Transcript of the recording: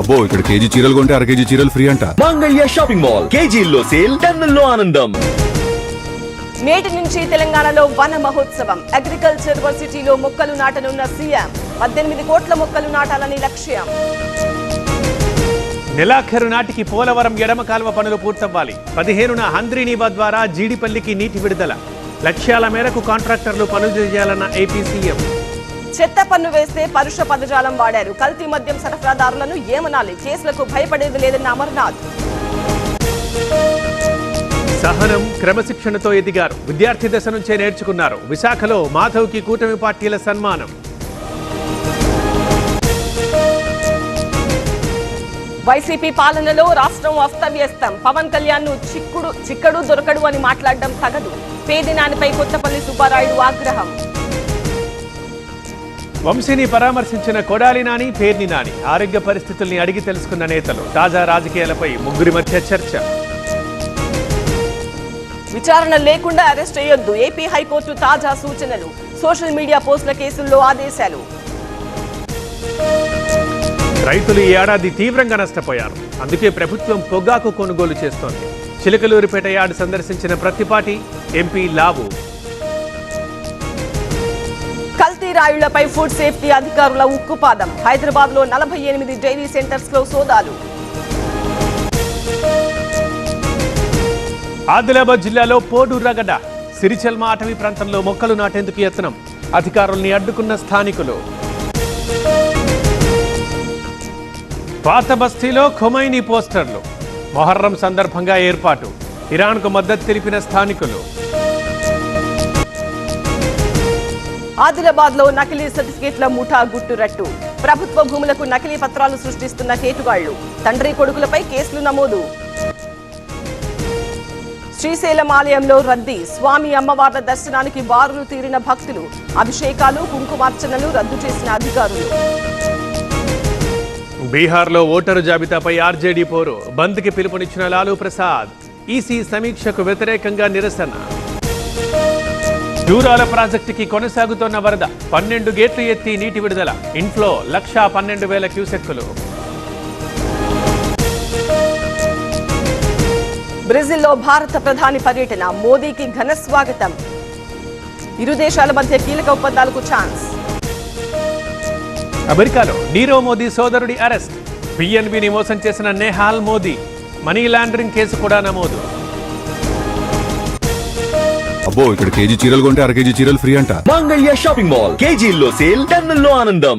అబ్బో ఇక్కడ కేజీ చీరలు కొంటే అర కేజీ చీరలు ఫ్రీ అంట. మంగళ్య షాపింగ్ మాల్ కేజీల్లో సేల్, టన్నుల్లో ఆనందం. నేటి నుంచి తెలంగాణలో వన మహోత్సవం. అగ్రికల్చర్ వర్సిటీలో మొక్కలు నాటనున్న సీఎం. 18 కోట్ల మొక్కలు నాటాలని లక్ష్యం. నెలాఖరు నాటికి పోలవరం ఎడమ కాల్వ పనులు పూర్తవ్వాలి. 15న హంద్రీనీవా ద్వారా జీడిపల్లికి నీటి విడుదల. లక్ష్యాల మేరకు కాంట్రాక్టర్లు పనులు చేయాలన్న ఏపీ సీఎం. చెత్త పన్ను వేస్తే పరుష పదజాలం వాడారు. కల్తీ మద్యం సరఫరాదారులను ఏమనాలి? కేసులకు భయపడేది లేదన్న అమర్నాథ్. సహనం, క్రమశిక్షణతో ఎదిగారు. విద్యార్థి దశ నుంచే నేర్చుకున్నారు. విశాఖలో మాధవ్కి కూటమి పార్టీల సన్మానం. వైసీపీ పాలనలో రాష్ట్రం అస్తవ్యస్తం. పవన్ కళ్యాణ్ ను చిక్కడు దొరకడు అని మాట్లాడడం తగదు. పేదినానిపై కొత్తపల్లి సుబ్బారాయుడు ఆగ్రహం. వంశీని పరామర్శించిన కొడాలి నాని, పేర్ని నాని. ఆరోగ్య పరిస్థితుల్ని అడిగి తెలుసుకున్న నేతలు. తాజా రాజకీయాలపై ముగ్గురి మధ్య చర్చ. విచారణ లేకుండా అరెస్ట్ చేయొద్దు. ఏపీ హైకోర్టు తాజా సూచనలు. సోషల్ మీడియా పోస్టుల కేసుల్లో ఆదేశాలు. రైతులు ఈ ఏడాది తీవ్రంగా నష్టపోయారు. అందుకే ప్రభుత్వం పొగాకు కొనుగోలు చేస్తోంది. చిలకలూరిపేట యార్డు సందర్శించిన ప్రత్తిపాటి ఎంపీ లావు. కల్తీ రాయుళ్లపై ఫుడ్ సేఫ్టీ అధికారుల ఉక్కుపాదం. హైదరాబాద్ లో 48 డైరీ సెంటర్స్ లో సోదాలు. ఆదిలాబాద్ జిల్లాలో పోడు రగడ. సిరిచెల్మ అటవీ ప్రాంతంలో మొక్కలు నాటేందుకు యత్నం. అధికారుల్ని అడ్డుకున్న స్థానికులు. పాత బస్తీలో ఖొమైనీ పోస్టర్లు. మొహర్రం సందర్భంగా ఏర్పాటు. ఇరాన్కు మద్దతు తెలిపిన స్థానికులు. ఆదిలాబాద్ లో నకిలీ సర్టిఫికేట్ల ముఠా గుట్టురట్టు. ప్రభుత్వ భూములకు నకిలీ పత్రాలు సృష్టిస్తున్న కేటుగాళ్లు. తండ్రి కొడుకులపై కేసులు నమోదు. శ్రీశైలం ఆలయంలో రద్దీ. స్వామి అమ్మవార్ల దర్శనానికి బారులు తీరిన భక్తులు. అభిషేకాలు, కుంకుమార్చనలు రద్దు చేసిన అధికారులు. బీహార్లో ఓటరు జాబితాపై ఆర్జేడీ పోరు. బంద్కి పిలుపునిచ్చిన లాలూ ప్రసాద్. ఈసీ సమీక్షకు వ్యతిరేకంగా నిరసన. దూరాల ప్రాజెక్టుకి కొనసాగుతోన్న వరద. 12 గేట్లు ఎత్తి నీటి విడుదల. ఇన్ఫ్లో 1,12,000 క్యూసెక్కులు. బ్రెజిల్లో భారత ప్రధాని పర్యటన. మోదీకి ఘన స్వాగతం. ఇరు దేశాల మధ్య కీలక ఒప్పందాలకు ఛాన్స్. అమెరికాలో నీరవ్ మోదీ సోదరుడి అరెస్ట్. పిఎన్బిని మోసం చేసిన Nehal Modi. Money laundering case కూడా నమోదు. అబ్బో ఇక్కడ కేజీ చీరలు కొంటే అర కేజీ చీరలు ఫ్రీ అంట. మంగళ్య షాపింగ్ మాల్ కేజీల్లో సేల్, టన్నుల్లో ఆనందం.